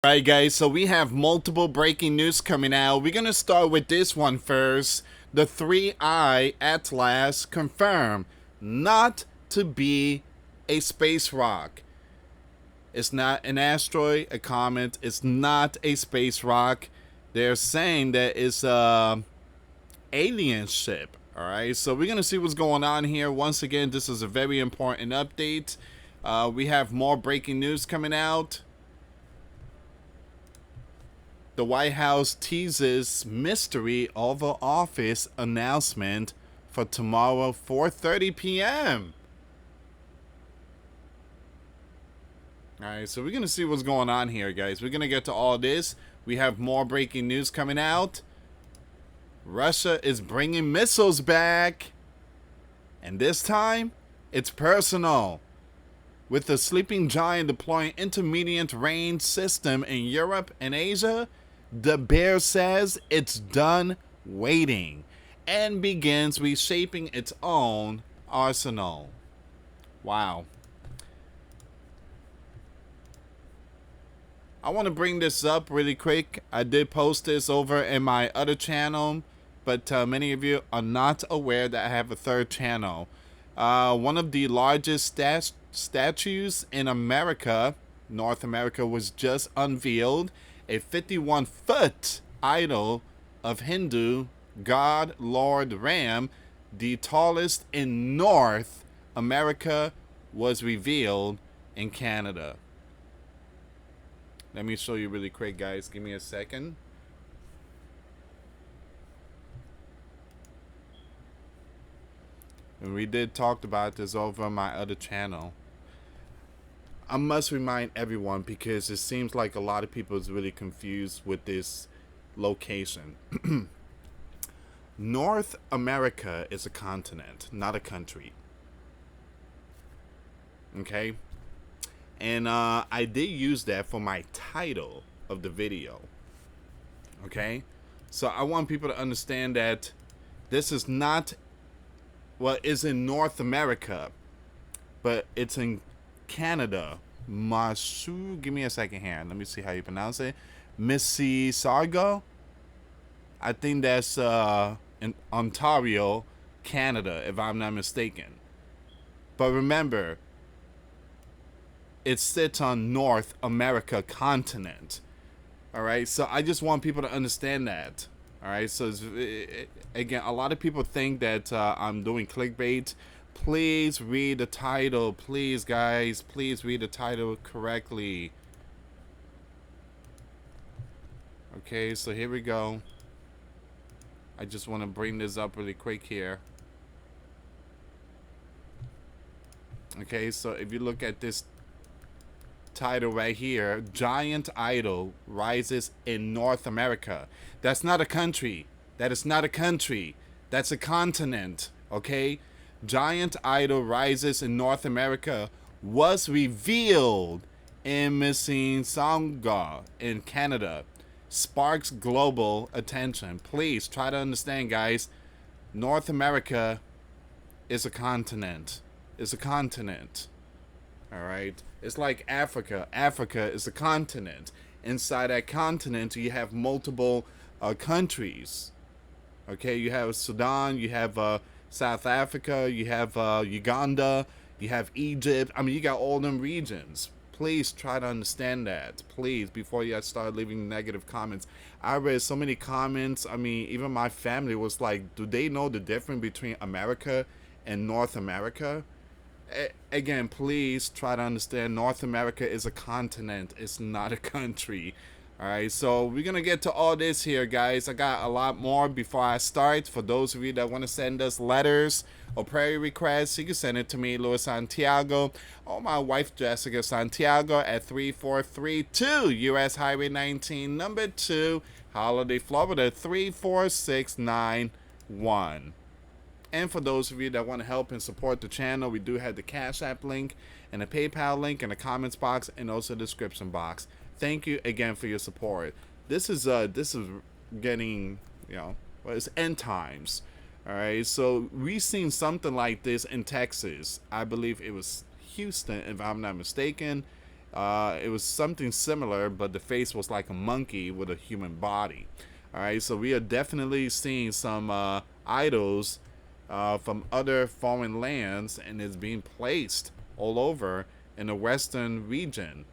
Alright guys, so we have multiple breaking news coming out. We're gonna start with this one first. The 3I Atlas confirmed not to be a space rock. It's not an asteroid, a comet. It's not a space rock. They're saying that it's a alien ship. Alright, so we're gonna see what's going on here. Once again, this is a very important update. We have more breaking news coming out. The White House teases mystery Oval Office announcement for tomorrow 4:30 p.m. Alright, so we're going to see what's going on here, guys. We're going to get to all this. We have more breaking news coming out. Russia is bringing missiles back. And this time, it's personal. With the sleeping giant deploying intermediate range system in Europe and Asia, the bear says it's done waiting and begins reshaping its own arsenal. Wow. I want to bring this up really quick. I did post this over in my other channel, but many of you are not aware that I have a third channel. One of the largest statues in America, North America, was just unveiled. A 51-foot idol of Hindu god Lord Ram, the tallest in North America, was revealed in Canada. Let me show you really quick, guys. Give me a second. And we did talk about this over on my other channel. I must remind everyone because it seems like a lot of people is really confused with this location. North America is a continent, not a country. Okay? And I did use that for my title of the video. Okay? So I want people to understand that this is not, well, it's in North America, but it's in Canada. Masu, give me a second here. Let me see how you pronounce it. Mississauga. I think that's in Ontario, Canada, if I'm not mistaken. But remember, it sits on North America continent. All right, so I just want people to understand that. All right, so again, a lot of people think that I'm doing clickbait. Please read the title. Please, guys. Please read the title correctly. Okay, so here we go. I just want to bring this up really quick here. Okay, so if you look at this title right here, Giant Idol rises in North America. That's not a country. That is not a country. That's a continent. Okay? Giant Idol rises in North America was revealed in Mississauga in Canada. Sparks global attention. Please try to understand, guys. North America is a continent. It's a continent. All right? It's like Africa. Africa is a continent. Inside that continent, you have multiple countries. Okay? You have Sudan. You have South Africa, you have Uganda, you have Egypt. I mean, you got all them regions. Please try to understand that. Please, before you start leaving negative comments. I read so many comments. I mean, even my family was like, do they know the difference between America and North America? Again, please try to understand North America is a continent. It's not a country. Alright, so we're going to get to all this here, guys. I got a lot more before I start. For those of you that want to send us letters or prayer requests, you can send it to me, US Santiago, or my wife, Jessica Santiago, at 3432 US Highway 19, number 2, Holiday, Florida, 34691. And for those of you that want to help and support the channel, we do have the Cash App link and the PayPal link in the comments box and also the description box. Thank you again for your support. This is getting, well, it's end times. All right, so we've seen something like this in Texas. I believe it was Houston, if I'm not mistaken. It was something similar, but the face was like a monkey with a human body. All right, so we are definitely seeing some idols from other foreign lands, and it's being placed all over in the western region.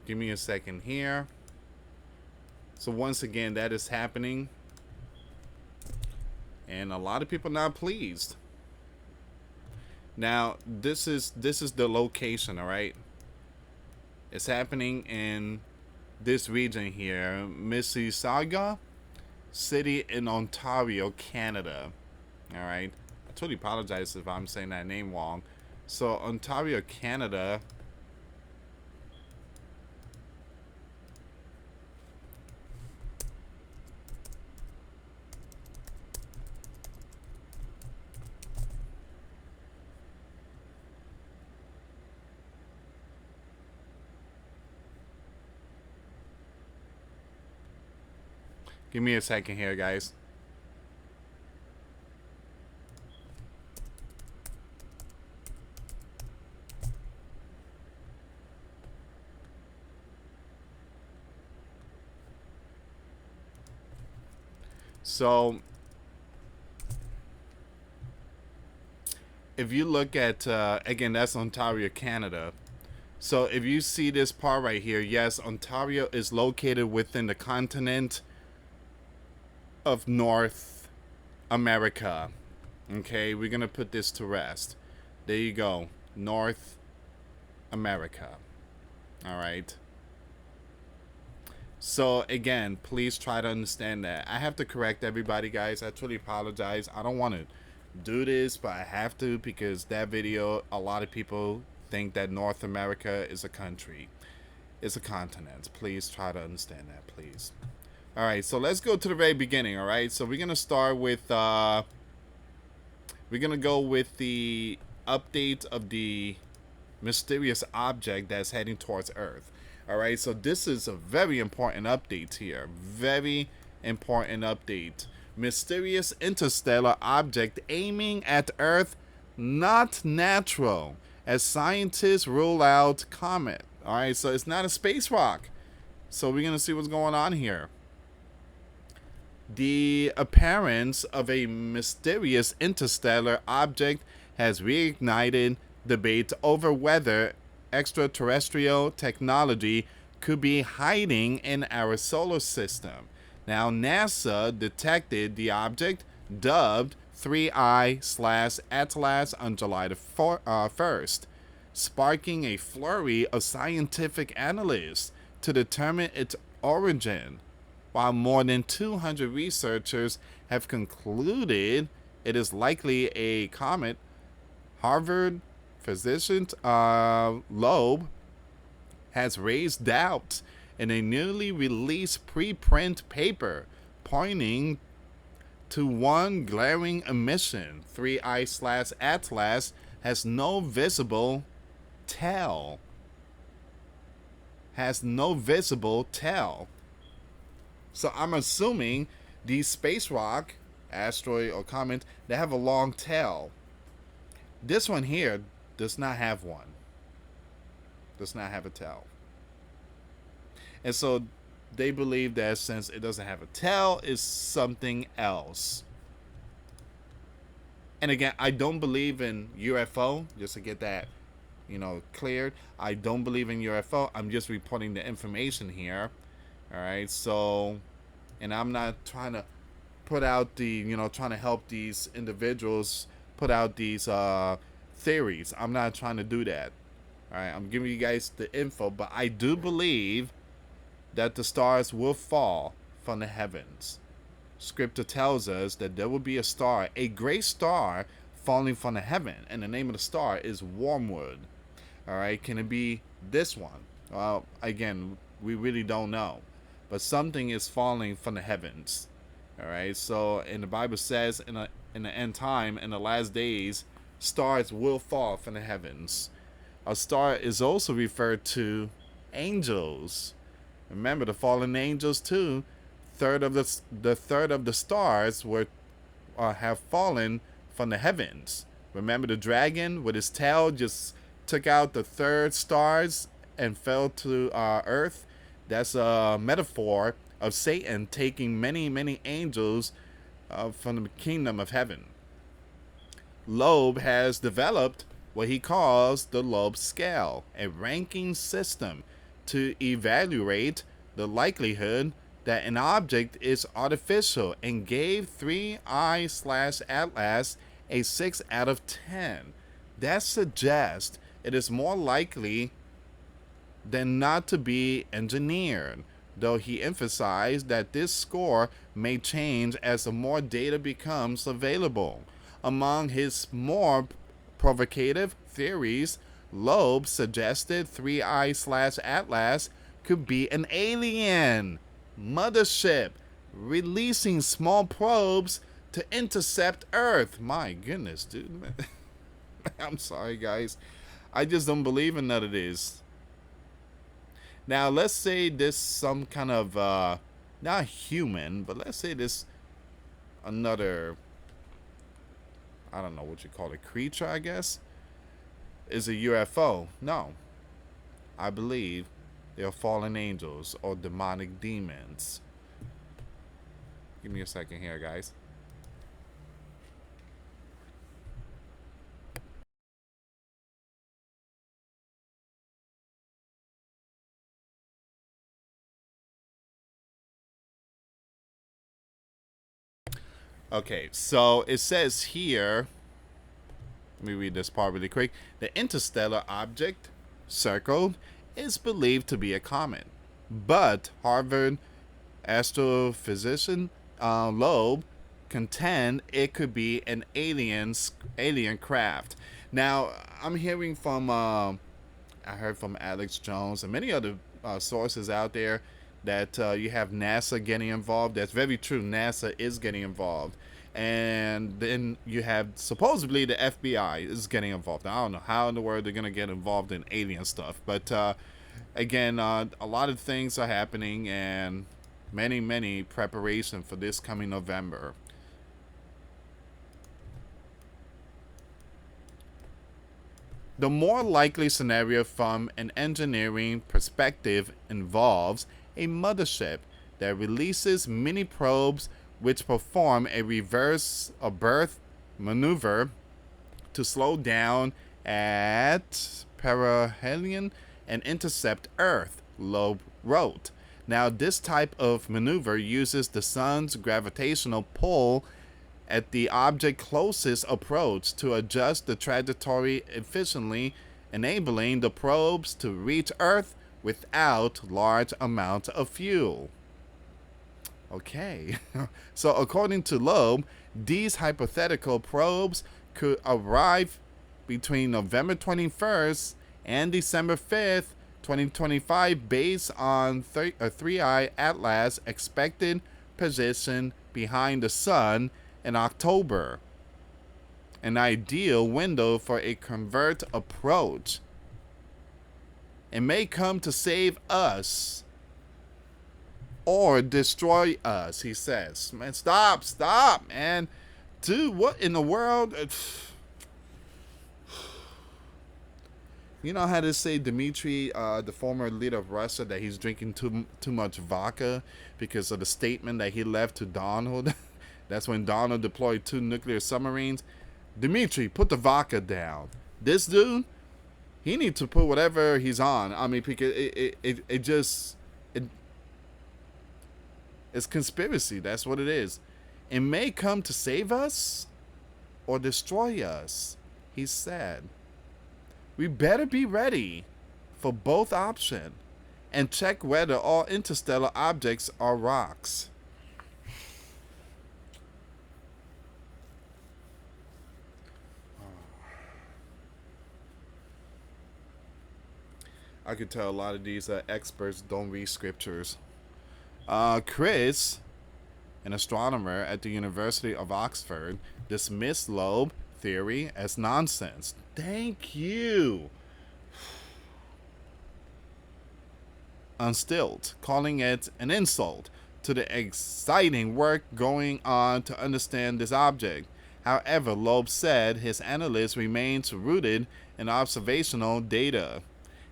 Give me a second here. So once again, that is happening, and a lot of people not pleased. Now, this is the location, all right? It's happening in this region here, Mississauga City in Ontario, Canada. All right. I totally apologize if I'm saying that name wrong. So Ontario, Canada. Give me a second here, guys. So if you look at again, that's Ontario, Canada. So if you see this part right here, yes, Ontario is located within the continent of North America. Okay, we're gonna put this to rest. There you go, North America. All right. So again, please try to understand that. I have to correct everybody, guys. I truly apologize. I don't want to do this, but I have to because that video, a lot of people think that North America is a country. It's a continent. Please try to understand that, please. All right, so let's go to the very beginning. All right, so we're gonna start with we're gonna go with the update of the mysterious object that's heading towards Earth. All right, so this is a very important update here. Very important update. Mysterious interstellar object aiming at Earth, not natural, as scientists rule out comet. All right, so it's not a space rock. So we're gonna see what's going on here. The appearance of a mysterious interstellar object has reignited debate over whether extraterrestrial technology could be hiding in our solar system. Now, NASA detected the object dubbed 3I/Atlas on July the 1st, sparking a flurry of scientific analysts to determine its origin. While more than 200 researchers have concluded it is likely a comet, Harvard physicist Loeb has raised doubts in a newly released preprint paper, pointing to one glaring omission. 3I/Atlas has no visible tail. Has no visible tail. So I'm assuming these space rock, asteroid or comet, they have a long tail. This one here does not have one. Does not have a tail. And so they believe that since it doesn't have a tail, it's something else. And again, I don't believe in UFO, just to get that, cleared. I don't believe in UFO. I'm just reporting the information here. All right, so, and I'm not trying to put out trying to help these individuals put out these theories. I'm not trying to do that. All right, I'm giving you guys the info, but I do believe that the stars will fall from the heavens. Scripture tells us that there will be a star, a great star, falling from the heaven, and the name of the star is Wormwood. All right, can it be this one? Well, again, we really don't know. But something is falling from the heavens. All right. So, and the Bible says in the end time, in the last days, stars will fall from the heavens. A star is also referred to angels. Remember the fallen angels too third of the stars were have fallen from the heavens. Remember the dragon with his tail just took out the third stars and fell to earth? That's a metaphor of Satan taking many angels from the kingdom of heaven. Loeb has developed what he calls the Loeb scale, a ranking system to evaluate the likelihood that an object is artificial, and gave 3i/Atlas a 6 out of 10. That suggests it is more likely than not to be engineered, though he emphasized that this score may change as more data becomes available. Among his more provocative theories, Loeb suggested 3i/Atlas could be an alien mothership releasing small probes to intercept Earth. My goodness, dude. I'm sorry, guys. I just don't believe in none of this. Now, let's say this some kind of, not human, but let's say this another, I don't know what you call it, creature, I guess, is a UFO. No. I believe they are fallen angels or demonic demons. Give me a second here, guys. Okay, so it says here, let me read this part really quick. The interstellar object circled is believed to be a comet, but Harvard astrophysicist Loeb contend it could be an alien craft. Now, I'm hearing from I heard from Alex Jones and many other sources out there that you have NASA getting involved. That's very true. NASA is getting involved. And then you have supposedly the FBI is getting involved. I don't know how in the world they're going to get involved in alien stuff. But again, a lot of things are happening and many preparation for this coming November. The more likely scenario from an engineering perspective involves a mothership that releases mini probes which perform a reverse of birth maneuver to slow down at perihelion and intercept Earth, Loeb wrote. Now, this type of maneuver uses the sun's gravitational pull at the object closest approach to adjust the trajectory efficiently, enabling the probes to reach Earth without large amounts of fuel. Okay, so according to Loeb, these hypothetical probes could arrive between November 21st and December 5th, 2025, based on 3i Atlas expected position behind the sun in October. An ideal window for a covert approach. It may come to save us or destroy us, he says. Man, stop, man. Dude, what in the world? You know how to say Dmitry, the former leader of Russia, that he's drinking too much vodka because of the statement that he left to Donald? That's when Donald deployed 2 nuclear submarines. Dmitry, put the vodka down. This dude, he needs to put whatever he's on. I mean, because it's conspiracy. That's what it is. It may come to save us or destroy us, he said. We better be ready for both options and check whether all interstellar objects are rocks. I could tell a lot of these experts don't read scriptures. Chris, an astronomer at the University of Oxford, dismissed Loeb theory as nonsense. Thank you. On stilt, calling it an insult to the exciting work going on to understand this object. However, Loeb said his analysis remains rooted in observational data.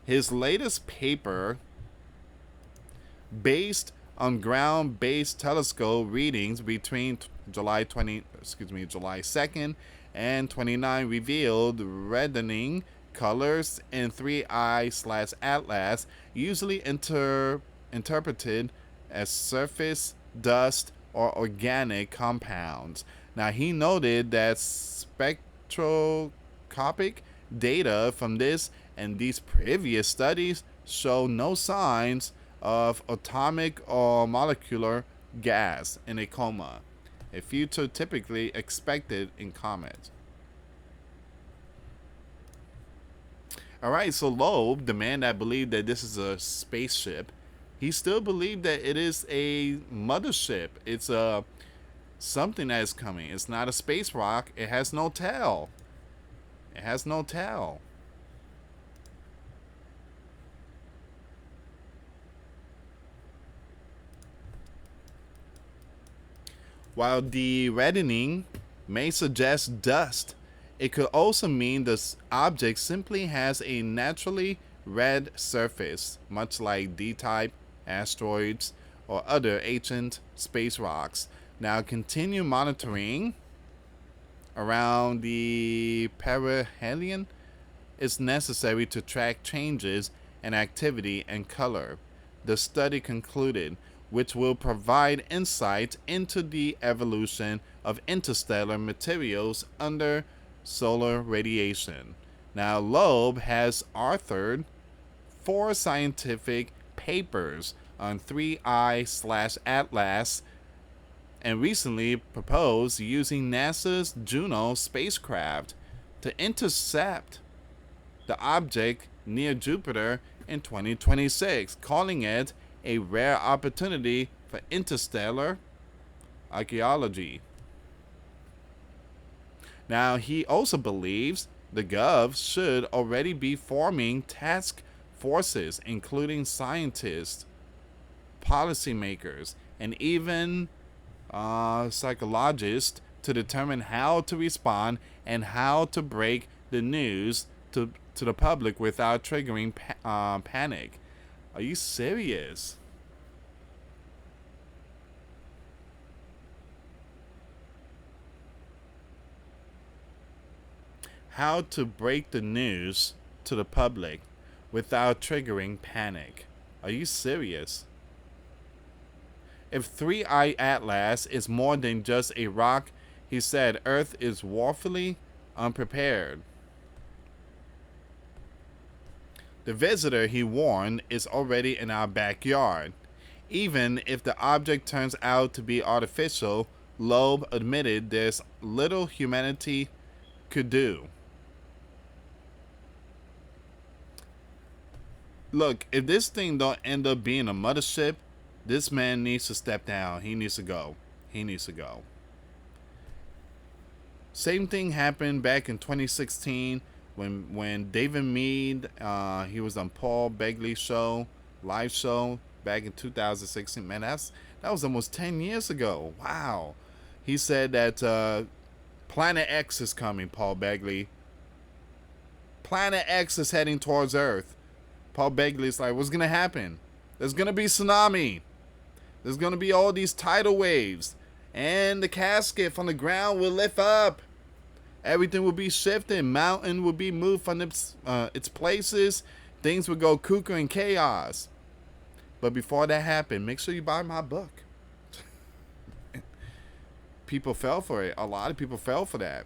His latest paper, based on ground-based telescope readings between July 2nd and 29, revealed reddening colors in 3I/Atlas, usually interpreted as surface dust or organic compounds. Now, he noted that spectroscopic data from this and these previous studies show no signs of atomic or molecular gas in a coma, a feature typically expected in comets. Alright, so Loeb, the man that believed that this is a spaceship, he still believed that it is a mothership. It's something that is coming. It's not a space rock. It has no tail. It has no tail. While the reddening may suggest dust, it could also mean this object simply has a naturally red surface, much like D-type asteroids or other ancient space rocks. Now, continue monitoring around the perihelion is necessary to track changes in activity and color, the study concluded, which will provide insight into the evolution of interstellar materials under solar radiation. Now, Loeb has authored 4 scientific papers on 3I/Atlas and recently proposed using NASA's Juno spacecraft to intercept the object near Jupiter in 2026, calling it a rare opportunity for interstellar archaeology. Now, he also believes the Gov should already be forming task forces, including scientists, policymakers, and even psychologists, to determine how to respond and how to break the news to the public without triggering panic. Are you serious? How to break the news to the public without triggering panic. Are you serious? If 3I Atlas is more than just a rock, he said, Earth is woefully unprepared. The visitor, he warned, is already in our backyard. Even if the object turns out to be artificial, Loeb admitted there's little humanity could do. Look, if this thing don't end up being a mothership, this man needs to step down. He needs to go. He needs to go. Same thing happened back in 2016 when David Mead, he was on Paul Begley's show, live show back in 2016. Man, that was almost 10 years ago. Wow. He said that Planet X is coming, Paul Begley. Planet X is heading towards Earth. Paul Begley's like, what's going to happen? There's going to be tsunami. There's going to be all these tidal waves. And the casket from the ground will lift up. Everything will be shifted. Mountain will be moved from its places. Things will go cuckoo and chaos. But before that happened, make sure you buy my book. People fell for it. A lot of people fell for that.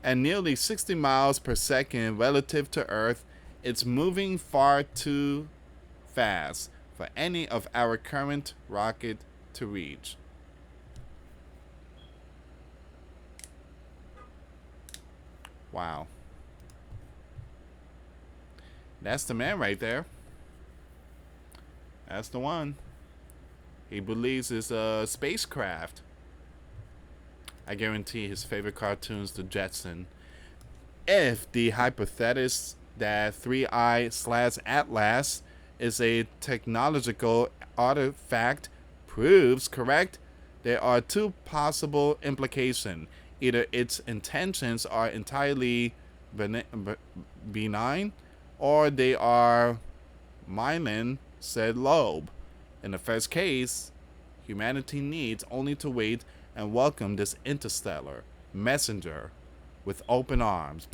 At nearly 60 miles per second relative to Earth, it's moving far too fast for any of our current rocket to reach. Wow. That's the man right there. That's the one. He believes it's a spacecraft. I guarantee his favorite cartoons, the Jetson. If the hypothesis that 3I/Atlas is a technological artifact proves correct, there are two possible implications. Either its intentions are entirely benign, or they are malign, said Loeb. In the first case, humanity needs only to wait and welcome this interstellar messenger with open arms.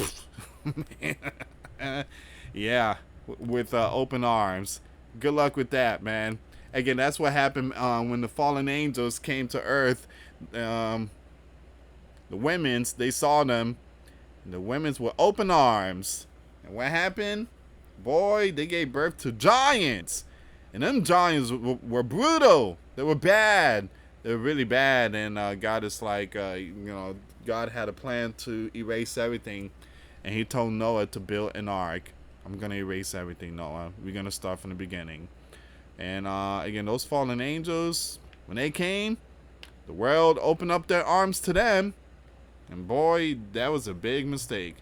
Yeah, with open arms. Good luck with that, man. Again, that's what happened when the fallen angels came to Earth. The women's, they saw them. The women's were open arms. And what happened? Boy, they gave birth to giants. And them giants were brutal. They were bad. They were really bad. And God is like, God had a plan to erase everything. And he told Noah to build an ark. I'm going to erase everything, Noah. We're going to start from the beginning. And again, those fallen angels, when they came, the world opened up their arms to them. And boy, that was a big mistake.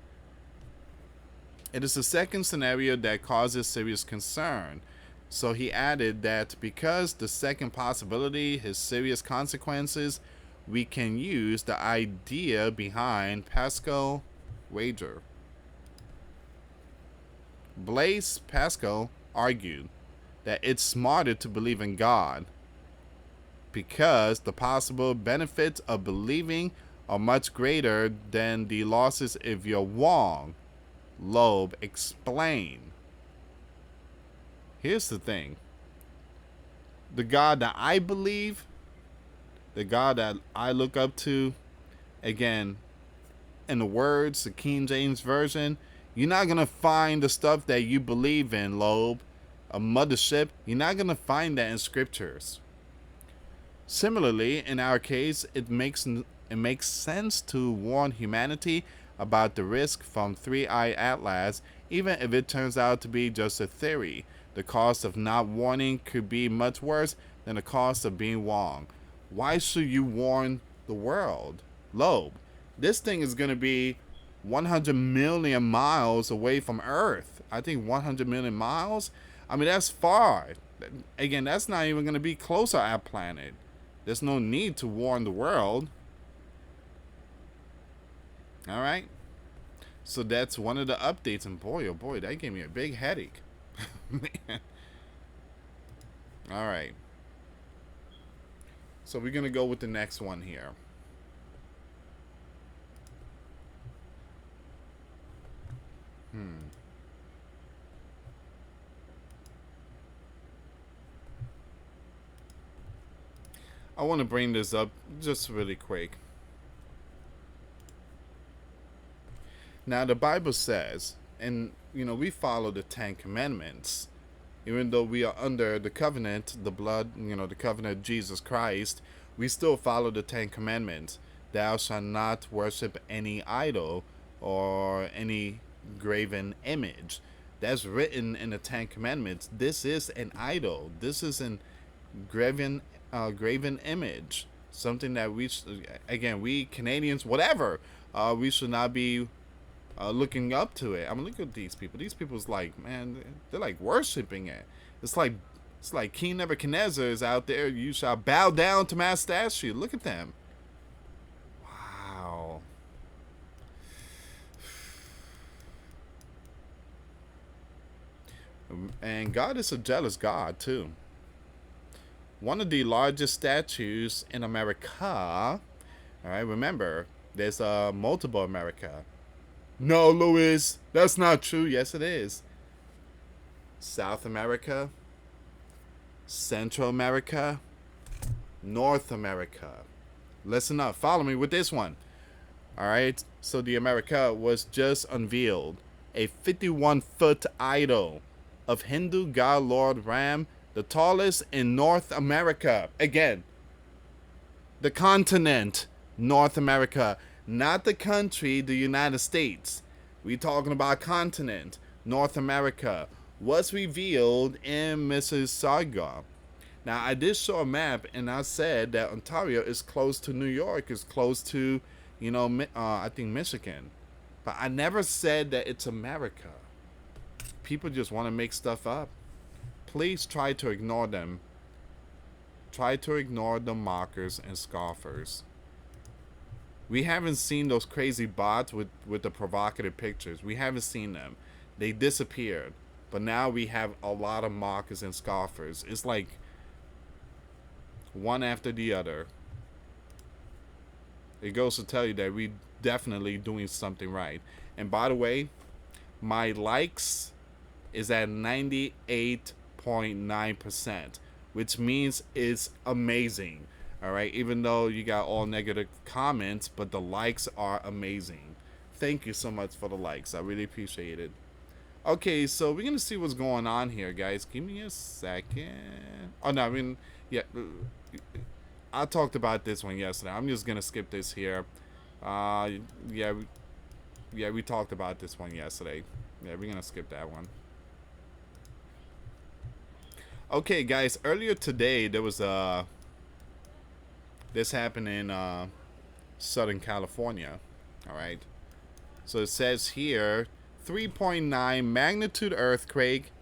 It is the second scenario that causes serious concern. So he added that because the second possibility has serious consequences, we can use the idea behind Pascal wager. Blaise Pascal argued that it's smarter to believe in God because the possible benefits of believing are much greater than the losses if you're wrong. Loeb explained. Here's the thing. The God that I believe, the God that I look up to, again, in the words, the King James Version, you're not going to find the stuff that you believe in, Loeb, a mothership. You're not going to find that in scriptures. Similarly, in our case, it makes sense to warn humanity about the risk from Three-Eyed Atlas, even if it turns out to be just a theory. The cost of not warning could be much worse than the cost of being wrong. Why should you warn the world? Loeb, this thing is going to be 100 million miles away from Earth. I think 100 million miles? I mean, that's far. Again, that's not even going to be close to our planet. There's no need to warn the world. All right? So that's one of the updates. And boy, oh boy, that gave me a big headache. Man. All right. So we're going to go with the next one here. I want to bring this up just really quick. Now, the Bible says, and we follow the 10 Commandments, even though we are under the covenant, the blood, the covenant of Jesus Christ, we still follow the 10 Commandments. Thou shalt not worship any idol or any graven image. That's written in the 10 Commandments. This is an idol. This is an graven image. Something that we Canadians, whatever, we should not be looking up to it. I mean, look at these people. These people's like, man, they're like worshiping it. It's like King Nebuchadnezzar is out there. You shall bow down to my statue. Look at them. Wow. And God is a jealous God too. One of the largest statues in America. All right, remember, there's multiple America. No, Louis, that's not true. Yes, it is. South America, Central America, North America. Listen up. Follow me with this one. All right. So the America was just unveiled. A 51-foot idol of Hindu god Lord Ram, the tallest in North America. Again, the continent, North America. Not the country, the United States. We're talking about continent, North America. Was revealed in Mississauga. Now, I did show a map, and I said that Ontario is close to New York, is close to, I think Michigan. But I never said that it's America. People just want to make stuff up. Please try to ignore them. Try to ignore the mockers and scoffers. We haven't seen those crazy bots with the provocative pictures. We haven't seen them. They disappeared. But now we have a lot of mockers and scoffers. It's like one after the other. It goes to tell you that we definitely doing something right. And by the way, my likes is at 98.9%, which means it's amazing. All right, even though you got all negative comments, but the likes are amazing. Thank you so much for the likes. I really appreciate it. Okay, so we're gonna see what's going on here, guys. Give me a second. Oh no, I mean, yeah, I talked about this one yesterday. I'm just gonna skip this here. Yeah, we talked about this one yesterday. Yeah, we're gonna skip that one. Okay, guys. Earlier today, there was this happened in Southern California. All right. So it says here, 3.9 magnitude earthquake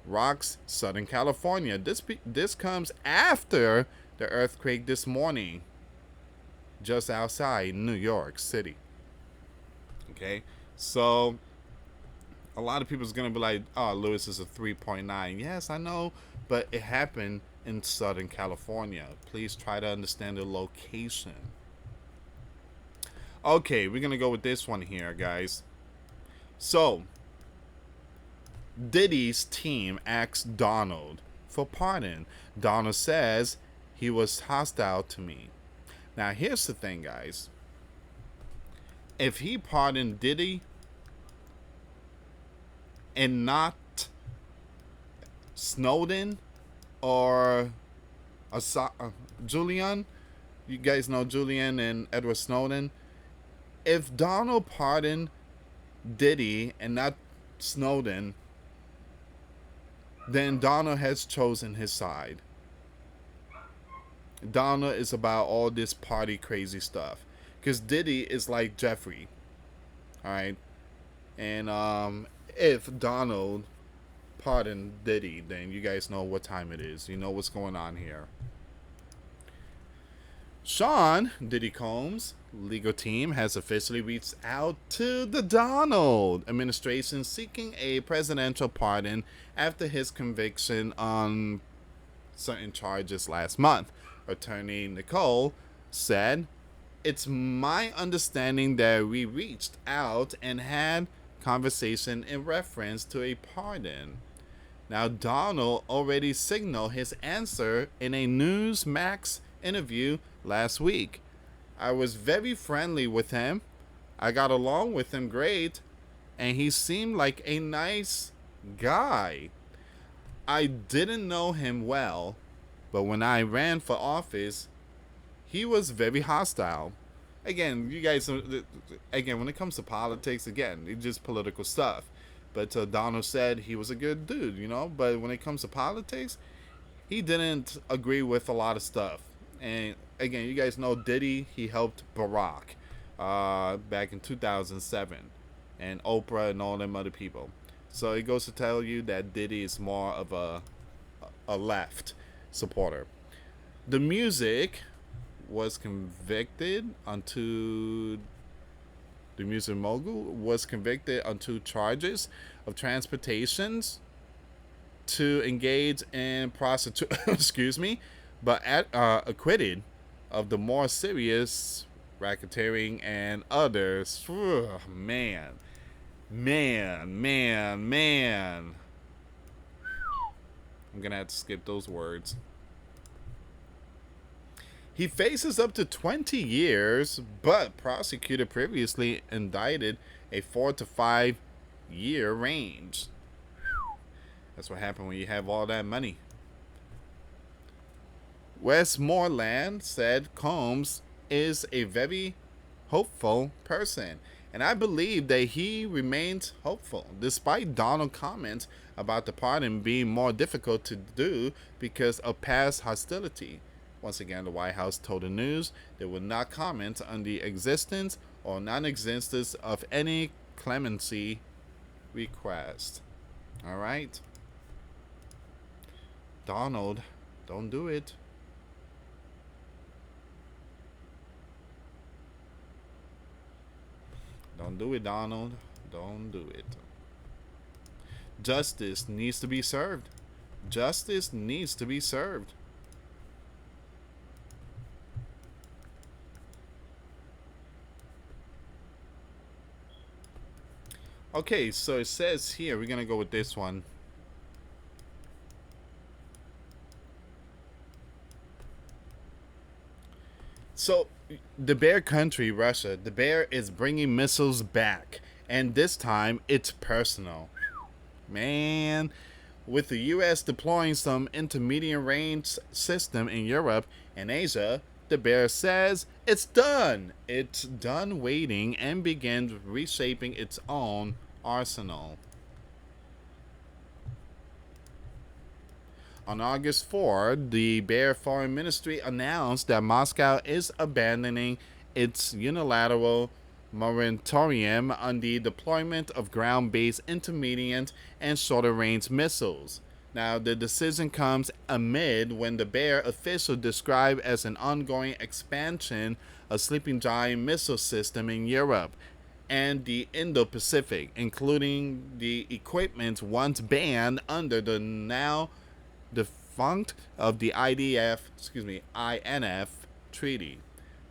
rocks Southern California. This comes after the earthquake this morning, just outside New York City. Okay, so a lot of people's gonna be like, "Oh, Lewis is a 3.9." Yes, I know, but it happened in Southern California. Please try to understand the location. Okay, we're gonna go with this one here, guys. So, Diddy's team asks Donald for pardon. Donald says he was hostile to me. Now, here's the thing, guys. If he pardoned Diddy and not Snowden or Julian, you guys know Julian and Edward Snowden. If Donald pardoned Diddy and not Snowden, then Donald has chosen his side. Donald is about all this party crazy stuff, because Diddy is like Jeffrey, all right. And if Donald pardoned Diddy, then you guys know what time it is. You know what's going on here. Sean Diddy Combs' legal team has officially reached out to the Donald administration seeking a presidential pardon after his conviction on certain charges last month. Attorney Nicole said, "It's my understanding that we reached out and had conversation in reference to a pardon." Now, Donald already signaled his answer in a Newsmax interview last week. "I was very friendly with him. I got along with him great, and he seemed like a nice guy. I didn't know him well, but when I ran for office, he was very hostile." Again, you guys, again, when it comes to politics, again, it's just political stuff. But Donald said he was a good dude, you know. But when it comes to politics, he didn't agree with a lot of stuff. And again, you guys know Diddy, he helped Barack back in 2007, and Oprah and all them other people. So it goes to tell you that Diddy is more of a left supporter. The music mogul was convicted on 2 charges of transportations to engage in prostitution, but acquitted of the more serious racketeering and others. Man. I'm gonna have to skip those words. He faces up to 20 years, but prosecutor previously indicted a 4 to 5 year range. That's what happened when you have all that money. Westmoreland said Combs is a very hopeful person, and I believe that he remains hopeful, despite Donald's comments about the pardon being more difficult to do because of past hostility. Once again, the White House told the news they would not comment on the existence or non-existence of any clemency request. All right. Donald, don't do it. Don't do it, Donald. Don't do it. Justice needs to be served. Justice needs to be served. Okay, so it says here, we're gonna go with this one. So, the bear country, Russia, the bear is bringing missiles back, and this time it's personal. Man, with the US deploying some intermediate range system in Europe and Asia, the bear says it's done. It's done waiting and begins reshaping its own arsenal. On August 4, the Bear Foreign Ministry announced that Moscow is abandoning its unilateral moratorium on the deployment of ground based intermediate and shorter range missiles. Now, the decision comes amid when the Bear official described as an ongoing expansion of Sleeping Giant missile system in Europe and the Indo-Pacific, including the equipment once banned under the now defunct of the INF treaty.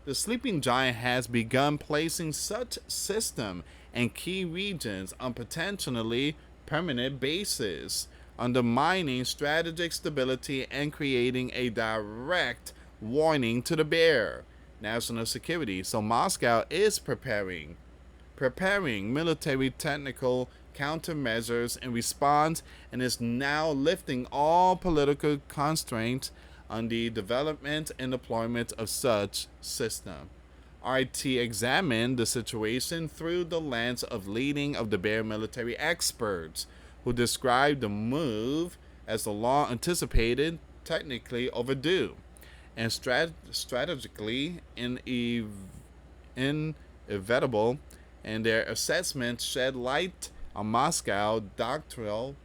The Sleeping Giant has begun placing such system in key regions on potentially permanent bases, undermining strategic stability and creating a direct warning to the Bear national security. So Moscow is preparing military technical countermeasures in response and is now lifting all political constraints on the development and deployment of such system. RT examined the situation through the lens of leading of the Bear military experts, who described the move as the long anticipated, technically overdue, and strategically inevitable, and their assessment shed light on Moscow doctrinal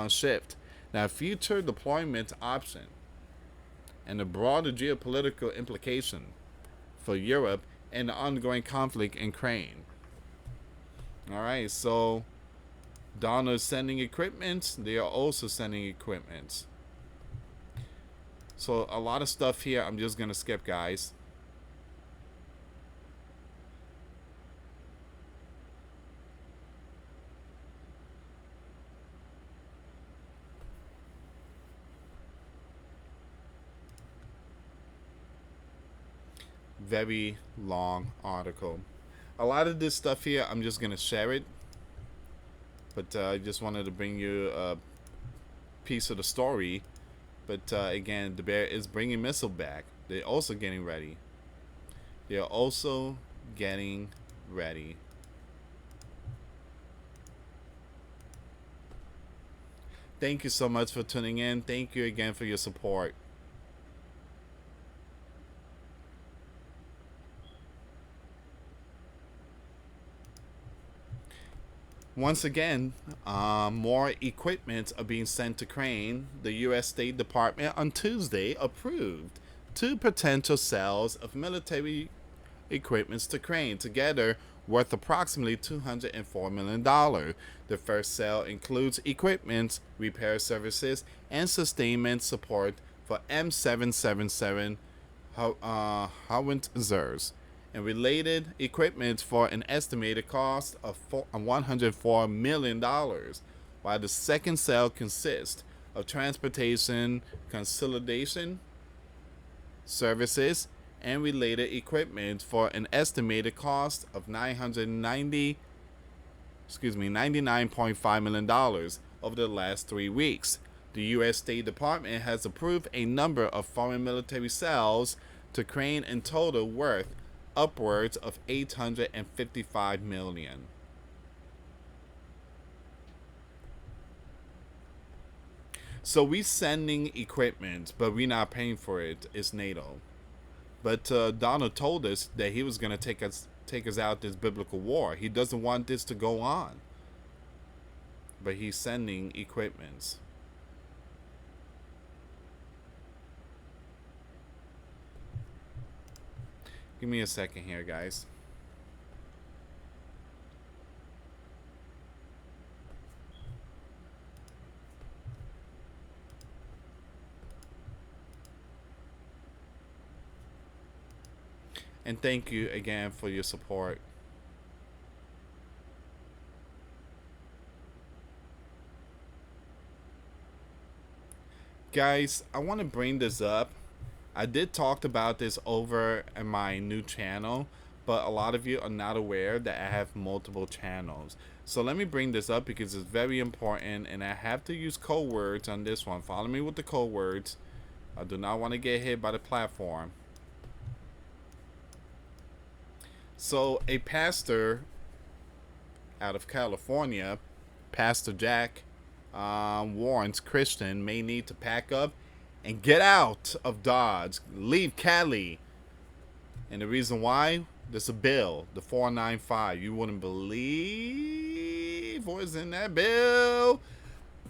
shift. Now, future deployment option and the broader geopolitical implication for Europe and the ongoing conflict in Ukraine. All right, so Donald is sending equipment. They are also sending equipment. So a lot of stuff here I'm just going to skip, guys. Very long article. A lot of this stuff here, I'm just going to share it. But I just wanted to bring you a piece of the story. But again, the Bear is bringing missile back. They're also getting ready. They're also getting ready. Thank you so much for tuning in. Thank you again for your support. Once again, more equipment are being sent to Crane. The U.S. State Department on Tuesday approved 2 potential sales of military equipment to Crane, together worth approximately $204 million. The first sale includes equipment, repair services, and sustainment support for M777 howitzers and related equipment for an estimated cost of $104 million, while the second sale consists of transportation consolidation services and related equipment for an estimated cost of $99.5 million over the last 3 weeks. The U.S. State Department has approved a number of foreign military sales to Crane in total worth upwards of $855 million. So we sending equipment, but we're not paying for it. It's NATO. But Donald told us that he was going to take us out this biblical war. He doesn't want this to go on. But he's sending equipment. Give me a second here, guys. And thank you again for your support. Guys, I want to bring this up. I did talk about this over in my new channel, but a lot of you are not aware that I have multiple channels. So let me bring this up because it's very important, and I have to use code words on this one. Follow me with the code words. I do not want to get hit by the platform. So a pastor out of California, Pastor Jack, warns Christian may need to pack up and get out of Dodge, leave Cali. And the reason why, there's a bill, the 495. You wouldn't believe what's in that bill.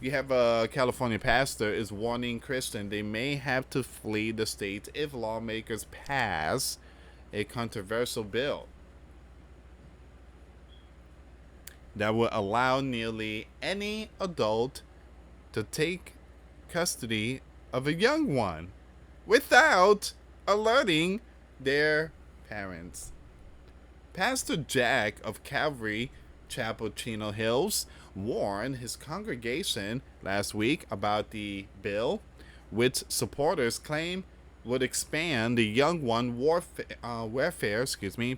You have a California pastor is warning Christian they may have to flee the state if lawmakers pass a controversial bill that would allow nearly any adult to take custody of a young one without alerting their parents. Pastor Jack of Calvary Chapel, Chino Hills, warned his congregation last week about the bill, which supporters claim would expand the young one welfare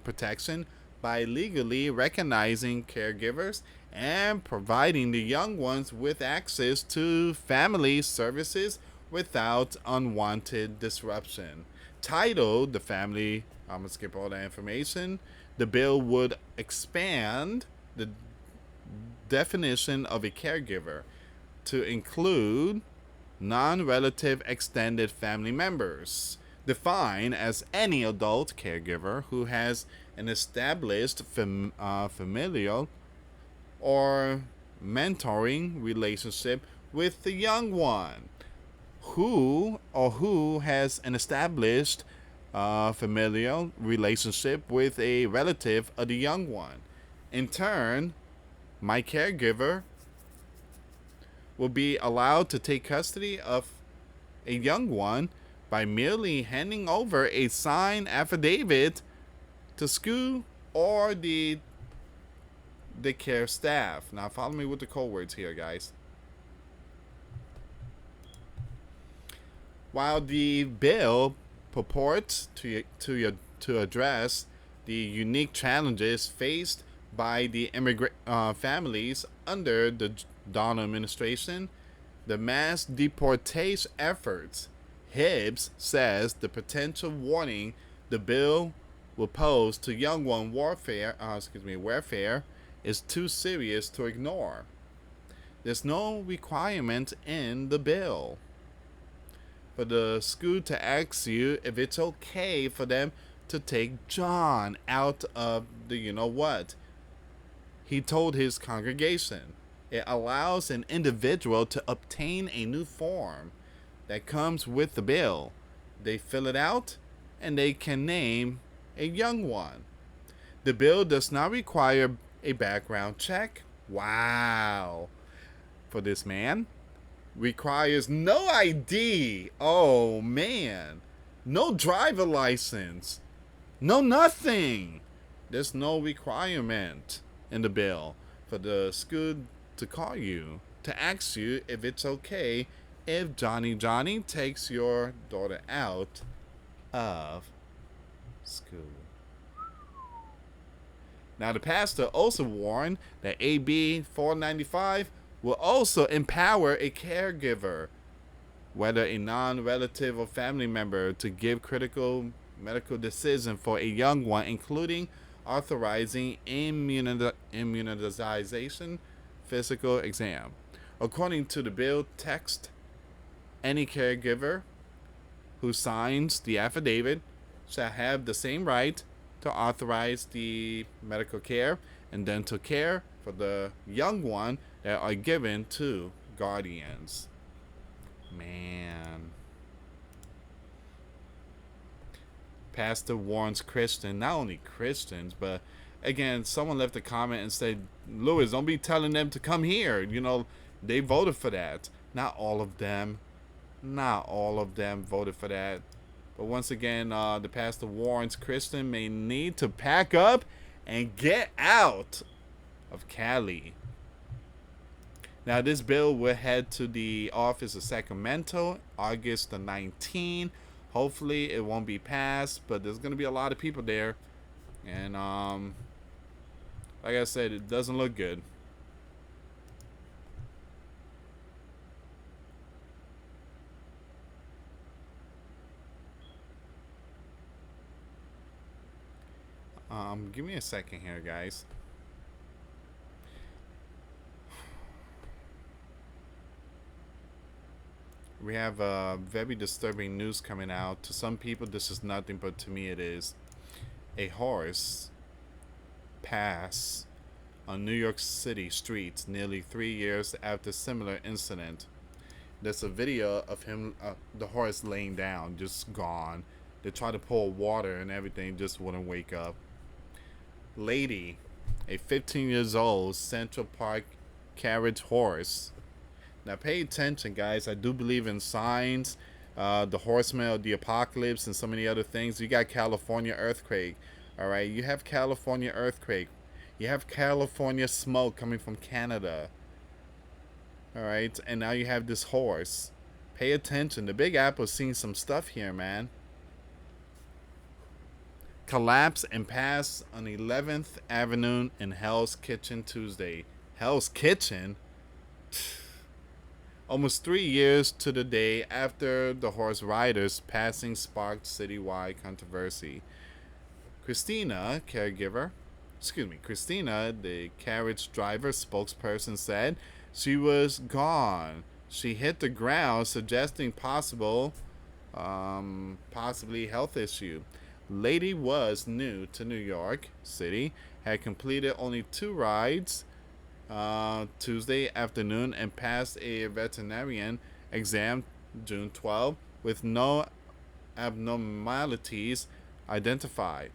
protection by legally recognizing caregivers and providing the young ones with access to family services without unwanted disruption. Titled the family, I'm going to skip all that information. The bill would expand the definition of a caregiver to include non-relative extended family members, defined as any adult caregiver who has an established familial or mentoring relationship with the young one, who has an established familial relationship with a relative of the young one. In turn, my caregiver will be allowed to take custody of a young one by merely handing over a signed affidavit to school or the care staff. Now follow me with the code words here, guys. While the bill purports to address the unique challenges faced by the immigrant families under the Donald administration, the mass deportation efforts, Hibbs says the potential warning the bill will pose to young one welfare is too serious to ignore. There's no requirement in the bill for the school to ask you if it's okay for them to take John out of the you-know-what. He told his congregation it allows an individual to obtain a new form that comes with the bill. They fill it out and they can name a young one. The bill does not require a background check. Wow. For this man. Requires no ID. Oh man. No driver license. No nothing. There's no requirement in the bill for the school to call you to ask you if it's okay if Johnny takes your daughter out of school. Now, the pastor also warned that AB 495 will also empower a caregiver, whether a non-relative or family member, to give critical medical decision for a young one, including authorizing immunization, physical exam. According to the bill text, any caregiver who signs the affidavit shall have the same right to authorize the medical care and dental care for the young one that are given to guardians. Man. Pastor warns Christian, not only Christians, but again, someone left a comment and said, Lewis, don't be telling them to come here. They voted for that. Not all of them. Not all of them voted for that. But once again, the pastor warns Christian may need to pack up and get out of Cali. Now, this bill will head to the office of Sacramento August the 19th. Hopefully, it won't be passed, but there's going to be a lot of people there. And, like I said, it doesn't look good. Give me a second here, guys. We have very disturbing news coming out. To some people, this is nothing, but to me, it is. A horse passed on New York City streets nearly 3 years after similar incident. There's a video of him, the horse laying down, just gone. They tried to pour water and everything, just wouldn't wake up. Lady, a 15 years old Central Park carriage horse. Now pay attention, guys. I do believe in signs, the horseman of the apocalypse, and so many other things. You got California earthquake. All right, you have California earthquake. You have California smoke coming from Canada. All right, and now you have this horse. Pay attention. The Big Apple's seeing some stuff here, man. Collapse and pass on 11th Avenue in Hell's Kitchen Tuesday. Hell's Kitchen? Almost 3 years to the day after the horse rider's passing sparked citywide controversy. Christina, the carriage driver spokesperson, said she was gone. She hit the ground, suggesting possibly health issue. Lady was new to New York City, had completed only 2 rides Tuesday afternoon and passed a veterinarian exam June 12 with no abnormalities identified.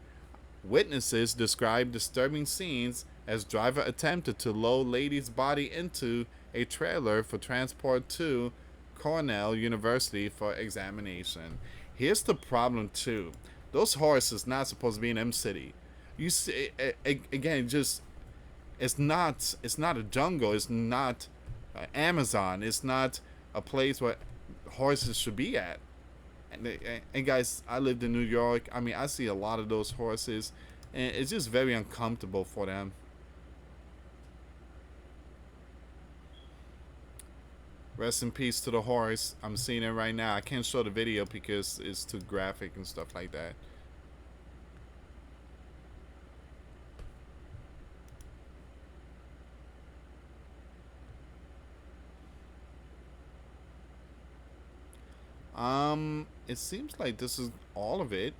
Witnesses described disturbing scenes as driver attempted to load lady's body into a trailer for transport to Cornell University for examination. Here's the problem too. Those horses not supposed to be in M City. You see, again, just it's not a jungle. It's not Amazon. It's not a place where horses should be at. And guys, I lived in New York. I mean, I see a lot of those horses, and it's just very uncomfortable for them. Rest in peace to the horse. I'm seeing it right now. I can't show the video because it's too graphic and stuff like that. It seems like this is all of it.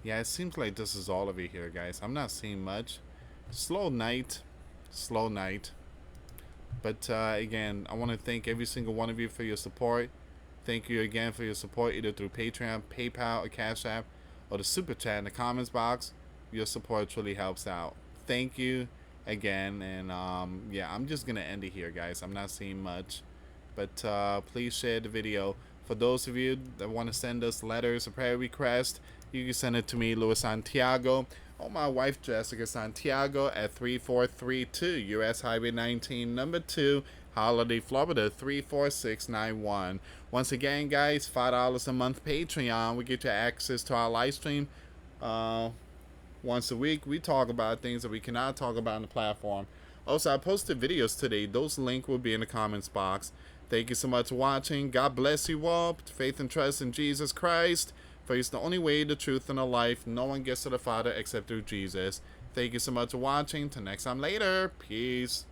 Yeah, it seems like this is all of it here, guys. I'm not seeing much. Slow night. Slow night. But again, I want to thank every single one of you for your support. Thank you again for your support, either through Patreon, PayPal, or Cash App, or the Super Chat in the comments box. Your support truly helps out. Thank you again. And yeah, I'm just going to end it here, guys. I'm not seeing much. But please share the video. For those of you that want to send us letters or prayer requests, you can send it to me, US Santiago, or my wife, Jessica Santiago, at 3432 US Highway 19, number 2, Holiday, Florida, 34691. Once again, guys, $5 a month Patreon. We get you access to our live stream once a week. We talk about things that we cannot talk about on the platform. Also, I posted videos today. Those links will be in the comments box. Thank you so much for watching. God bless you all. Put faith and trust in Jesus Christ. For He's the only way, the truth, and the life. No one gets to the Father except through Jesus. Thank you so much for watching. Till next time later. Peace.